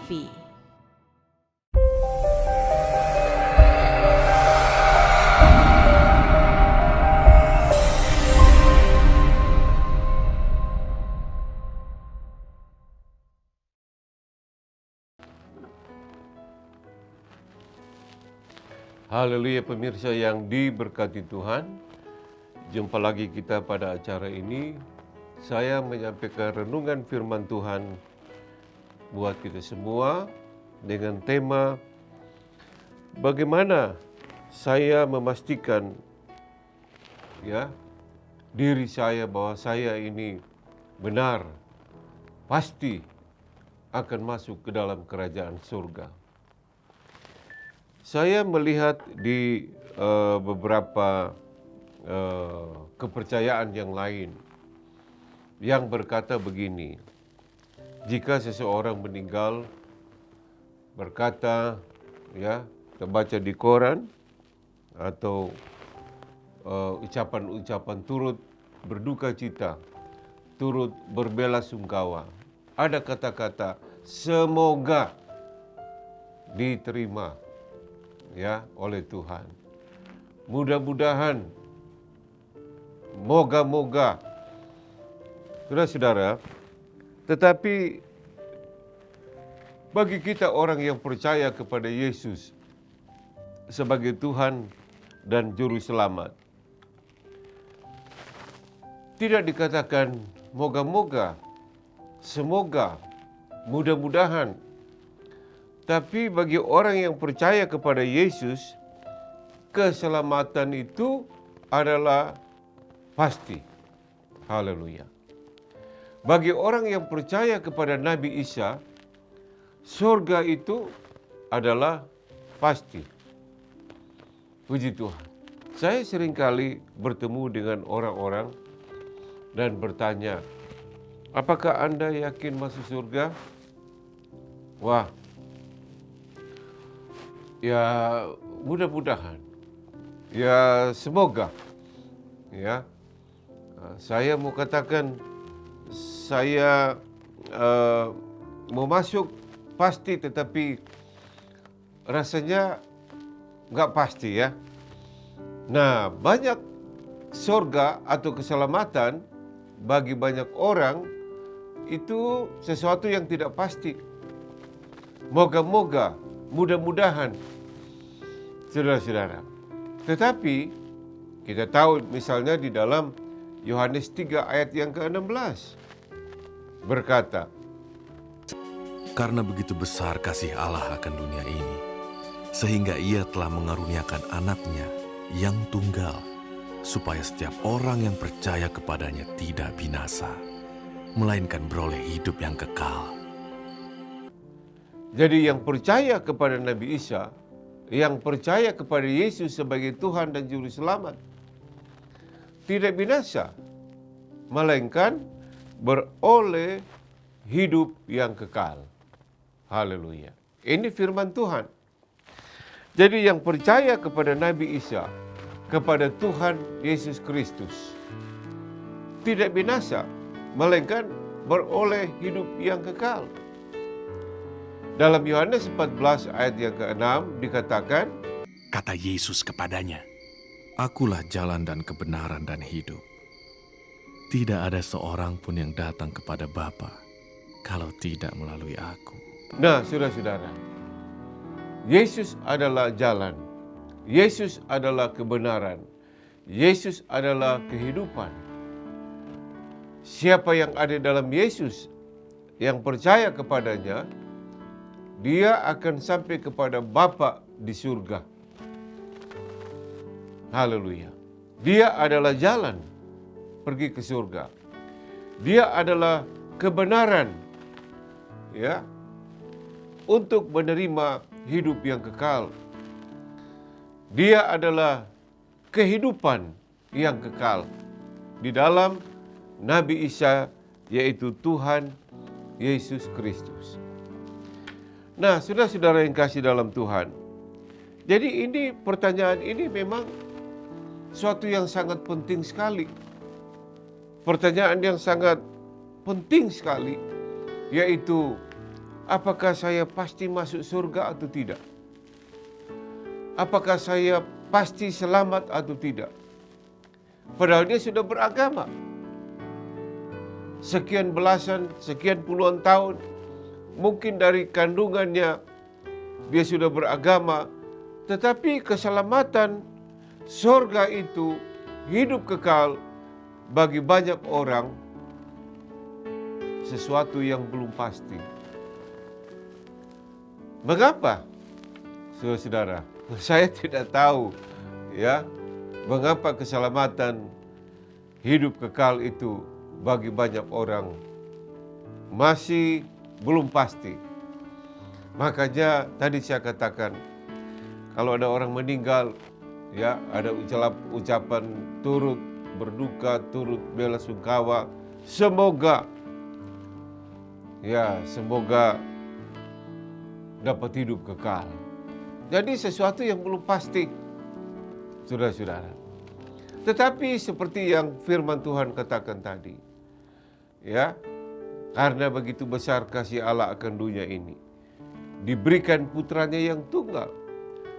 TV. Haleluya pemirsa yang diberkati Tuhan. Jumpa lagi kita pada acara ini. Saya menyampaikan renungan firman Tuhan buat kita semua dengan tema bagaimana saya memastikan diri saya bahwa saya ini benar pasti akan masuk ke dalam kerajaan surga. Saya melihat di beberapa kepercayaan yang lain yang berkata begini, jika seseorang meninggal berkata, kita baca di koran atau ucapan-ucapan turut berduka cita, turut berbelasungkawa, ada kata-kata semoga diterima oleh Tuhan. Mudah-mudahan, moga-moga. Saudara-saudara, tetapi bagi kita orang yang percaya kepada Yesus sebagai Tuhan dan Juru Selamat, tidak dikatakan moga-moga, semoga, mudah-mudahan. Tapi bagi orang yang percaya kepada Yesus, keselamatan itu adalah pasti. Haleluya. Bagi orang yang percaya kepada Nabi Isa, surga itu adalah pasti. Puji Tuhan. Saya seringkali bertemu dengan orang-orang dan bertanya, apakah Anda yakin masuk surga? Wah, ya mudah-mudahan, ya semoga, saya mau katakan saya mau masuk pasti, tetapi rasanya nggak pasti ya. Nah, banyak surga atau keselamatan bagi banyak orang itu sesuatu yang tidak pasti. Moga-moga, mudah-mudahan. Saudara-saudara, tetapi kita tahu misalnya di dalam Yohanes 3 ayat yang ke-16 berkata, karena begitu besar kasih Allah akan dunia ini, sehingga Ia telah mengaruniakan anaknya yang tunggal, supaya setiap orang yang percaya kepadanya tidak binasa, melainkan beroleh hidup yang kekal. Jadi yang percaya kepada Nabi Isa, yang percaya kepada Yesus sebagai Tuhan dan Juru Selamat, tidak binasa, melainkan beroleh hidup yang kekal. Haleluya. Ini firman Tuhan. Jadi yang percaya kepada Nabi Isa, kepada Tuhan Yesus Kristus, tidak binasa, melainkan beroleh hidup yang kekal. Dalam Yohanes 14 ayat yang ke-6 dikatakan, kata Yesus kepadanya, akulah jalan dan kebenaran dan hidup. Tidak ada seorang pun yang datang kepada Bapa kalau tidak melalui aku. Nah, saudara-saudara, Yesus adalah jalan, Yesus adalah kebenaran, Yesus adalah kehidupan. Siapa yang ada dalam Yesus, yang percaya kepadanya, dia akan sampai kepada Bapa di surga. Haleluya. Dia adalah jalan pergi ke surga. Dia adalah kebenaran untuk menerima hidup yang kekal. Dia adalah kehidupan yang kekal di dalam Nabi Isa, yaitu Tuhan Yesus Kristus. Nah, saudara-saudara yang kasih dalam Tuhan, jadi ini pertanyaan ini memang suatu yang sangat penting sekali. Pertanyaan yang sangat penting sekali, yaitu apakah saya pasti masuk surga atau tidak? Apakah saya pasti selamat atau tidak? Padahal dia sudah beragama. Sekian belasan, sekian puluhan tahun, mungkin dari kandungannya dia sudah beragama, tetapi keselamatan surga itu, hidup kekal bagi banyak orang, sesuatu yang belum pasti. Mengapa? Saudara-saudara, saya tidak tahu ya, mengapa keselamatan hidup kekal itu bagi banyak orang masih belum pasti. Makanya tadi saya katakan, kalau ada orang meninggal, ya ada ucapan turut berduka, turut belasungkawa. Semoga dapat hidup kekal. Jadi sesuatu yang belum pasti, saudara-saudara. Tetapi seperti yang firman Tuhan katakan tadi, ya, karena begitu besar kasih Allah akan dunia ini, diberikan putranya yang tunggal,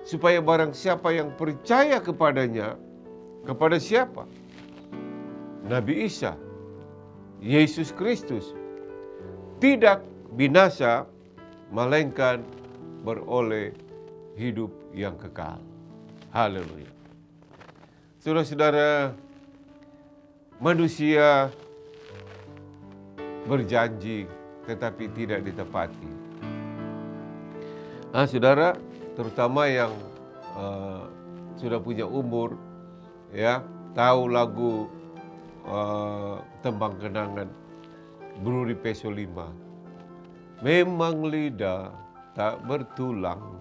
supaya barang siapa yang percaya kepadanya, kepada siapa? Nabi Isa, Yesus Kristus, tidak binasa, melainkan beroleh hidup yang kekal. Haleluya. Saudara-saudara, manusia berjanji tetapi tidak ditepati. Saudara, terutama yang sudah punya umur, ya, tahu lagu Tembang Kenangan Bruri Peso 5. Memang lidah tak bertulang,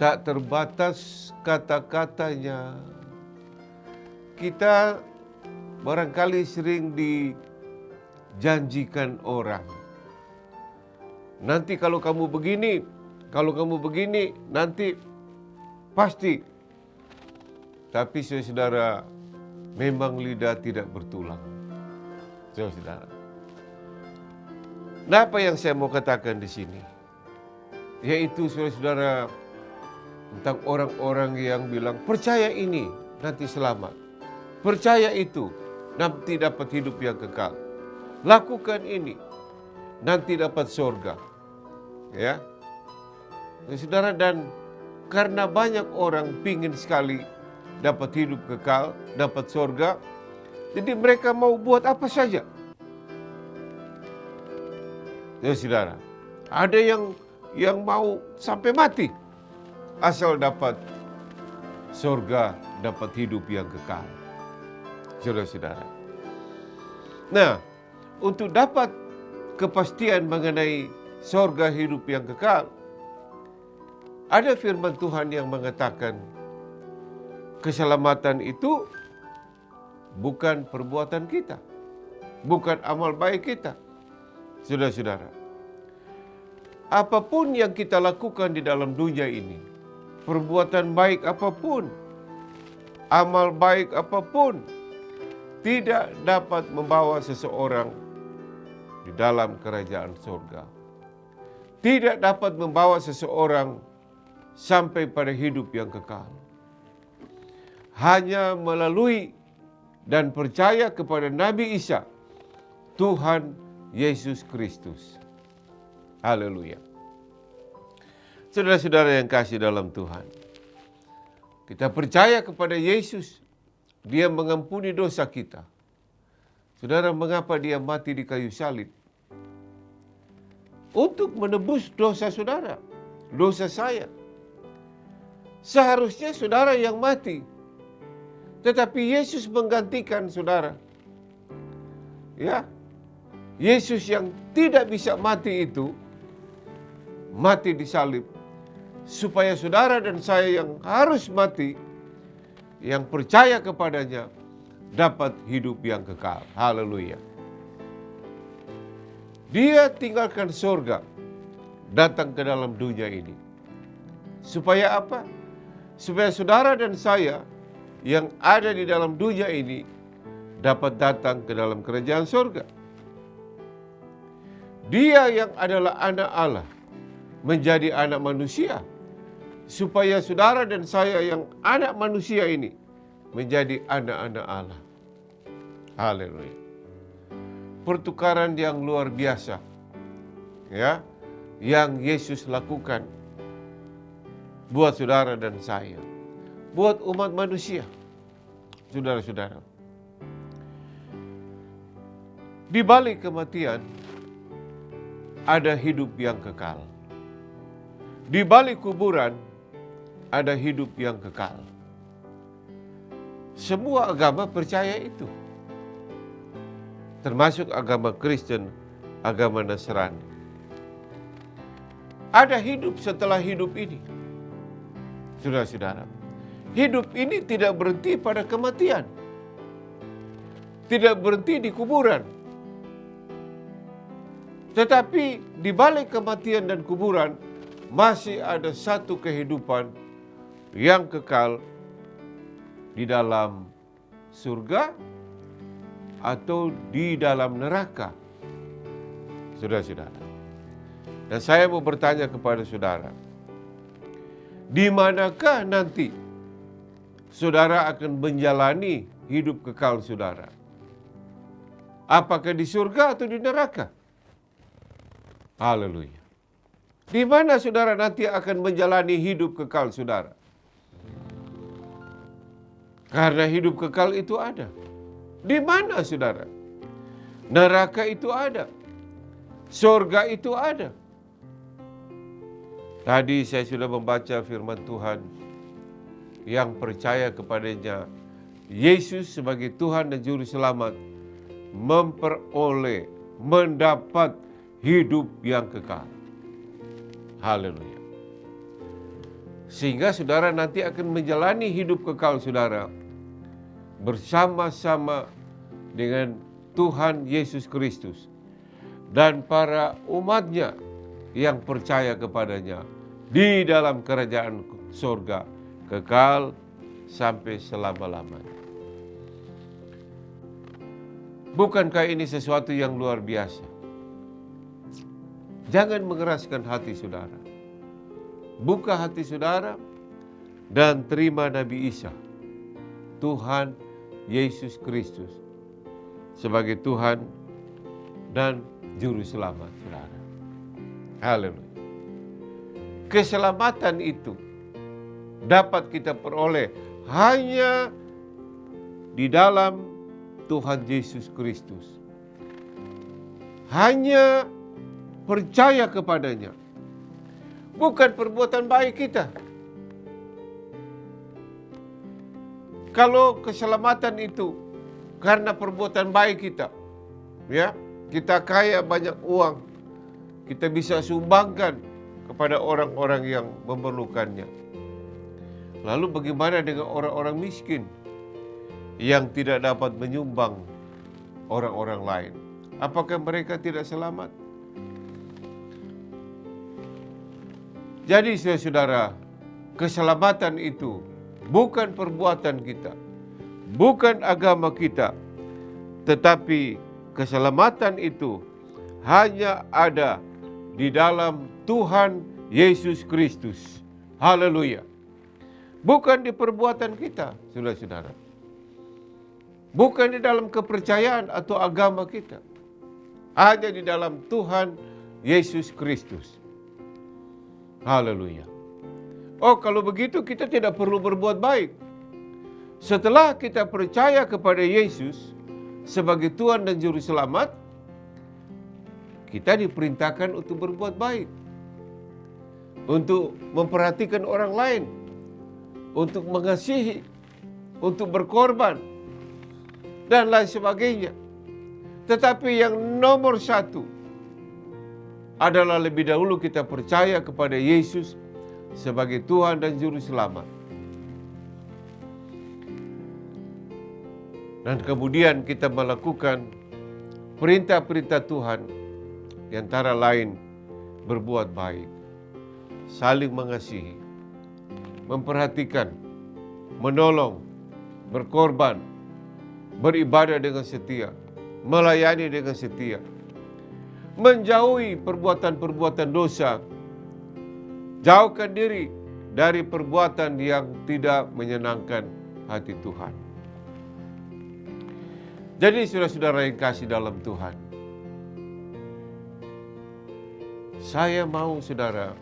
tak terbatas kata-katanya. Kita barangkali sering dijanjikan orang. Nanti kalau kamu begini, nanti pasti. Tapi saudara, memang lidah tidak bertulang. Saudara. Nah, apa yang saya mau katakan di sini? Yaitu saudara-saudara, tentang orang-orang yang bilang, percaya ini, nanti selamat. Percaya itu, nanti dapat hidup yang kekal. Lakukan ini, nanti dapat surga. Ya, saudara, dan karena banyak orang pingin sekali dapat hidup kekal, dapat surga, jadi mereka mau buat apa saja. Ya saudara, ada yang mau sampai mati asal dapat surga, dapat hidup yang kekal. Saudara-saudara. Nah, untuk dapat kepastian mengenai surga hidup yang kekal, ada firman Tuhan yang mengatakan keselamatan itu bukan perbuatan kita, bukan amal baik kita. Saudara-saudara, apapun yang kita lakukan di dalam dunia ini, perbuatan baik apapun, amal baik apapun, tidak dapat membawa seseorang di dalam kerajaan surga. Tidak dapat membawa seseorang sampai pada hidup yang kekal. Hanya melalui dan percaya kepada Nabi Isa, Tuhan Yesus Kristus. Haleluya. Saudara-saudara yang kasih dalam Tuhan, kita percaya kepada Yesus, Dia mengampuni dosa kita. Saudara, mengapa Dia mati di kayu salib? Untuk menebus dosa saudara, dosa saya. Seharusnya saudara yang mati, tetapi Yesus menggantikan saudara. Ya, Yesus yang tidak bisa mati itu, mati di salib, supaya saudara dan saya yang harus mati, yang percaya kepadanya, dapat hidup yang kekal. Haleluya. Dia tinggalkan surga, datang ke dalam dunia ini. Supaya apa? Supaya saudara dan saya yang ada di dalam dunia ini dapat datang ke dalam kerajaan surga. Dia yang adalah anak Allah menjadi anak manusia, supaya saudara dan saya yang anak manusia ini menjadi anak-anak Allah. Haleluya. Pertukaran yang luar biasa, ya, yang Yesus lakukan buat saudara dan saya, buat umat manusia. Saudara-saudara, di balik kematian ada hidup yang kekal. Di balik kuburan ada hidup yang kekal. Semua agama percaya itu, termasuk agama Kristen, agama Nasrani. Ada hidup setelah hidup ini. Saudara-saudara, hidup ini tidak berhenti pada kematian, tidak berhenti di kuburan. Tetapi di balik kematian dan kuburan masih ada satu kehidupan yang kekal di dalam surga atau di dalam neraka. Saudara-saudara. Dan saya mau bertanya kepada saudara, di manakah nanti saudara akan menjalani hidup kekal saudara? Apakah di surga atau di neraka? Haleluya. Di mana saudara nanti akan menjalani hidup kekal saudara? Karena hidup kekal itu ada. Di mana saudara? Neraka itu ada. Surga itu ada. Tadi saya sudah membaca firman Tuhan, yang percaya kepadanya Yesus sebagai Tuhan dan Juru Selamat memperoleh, mendapat hidup yang kekal. Haleluya. Sehingga saudara nanti akan menjalani hidup kekal saudara bersama-sama dengan Tuhan Yesus Kristus dan para umatnya yang percaya kepadanya di dalam kerajaan surga kekal sampai selama-lamanya. Bukankah ini sesuatu yang luar biasa? Jangan mengeraskan hati saudara. Buka hati saudara dan terima Nabi Isa, Tuhan Yesus Kristus, sebagai Tuhan dan Juru Selamat saudara. Haleluya. Keselamatan itu dapat kita peroleh hanya di dalam Tuhan Yesus Kristus. Hanya percaya kepadanya. Bukan perbuatan baik kita. Kalau keselamatan itu karena perbuatan baik kita, ya, kita kaya banyak uang, kita bisa sumbangkan kepada orang-orang yang memerlukannya. Lalu bagaimana dengan orang-orang miskin yang tidak dapat menyumbang orang-orang lain? Apakah mereka tidak selamat? Jadi saudara, keselamatan itu bukan perbuatan kita, bukan agama kita, tetapi keselamatan itu hanya ada di dalam Tuhan Yesus Kristus. Haleluya. Bukan di perbuatan kita, saudara-saudara. Bukan di dalam kepercayaan atau agama kita. Hanya di dalam Tuhan Yesus Kristus. Haleluya. Oh, kalau begitu kita tidak perlu berbuat baik. Setelah kita percaya kepada Yesus sebagai Tuhan dan Juru Selamat, kita diperintahkan untuk berbuat baik. Untuk memperhatikan orang lain. Untuk mengasihi. Untuk berkorban. Dan lain sebagainya. Tetapi yang nomor satu adalah lebih dahulu kita percaya kepada Yesus sebagai Tuhan dan Juru Selamat. Dan kemudian kita melakukan perintah-perintah Tuhan, di antara lain berbuat baik, saling mengasihi, memperhatikan, menolong, berkorban, beribadah dengan setia, melayani dengan setia. menjauhi perbuatan-perbuatan dosa, jauhkan diri dari perbuatan yang tidak menyenangkan hati Tuhan. Jadi saudara-saudara yang kasih dalam Tuhan, saya mau saudara,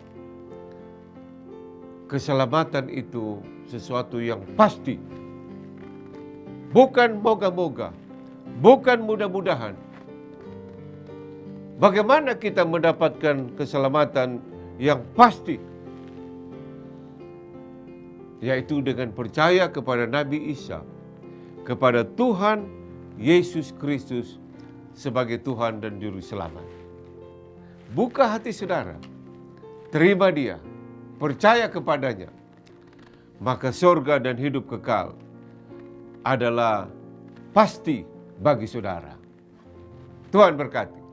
keselamatan itu sesuatu yang pasti. Bukan moga-moga, bukan mudah-mudahan. Bagaimana kita mendapatkan keselamatan yang pasti? Yaitu dengan percaya kepada Nabi Isa, kepada Tuhan Yesus Kristus sebagai Tuhan dan Juru Selamat. Buka hati saudara, terima Dia, percaya kepadanya, maka surga dan hidup kekal adalah pasti bagi saudara. Tuhan berkati.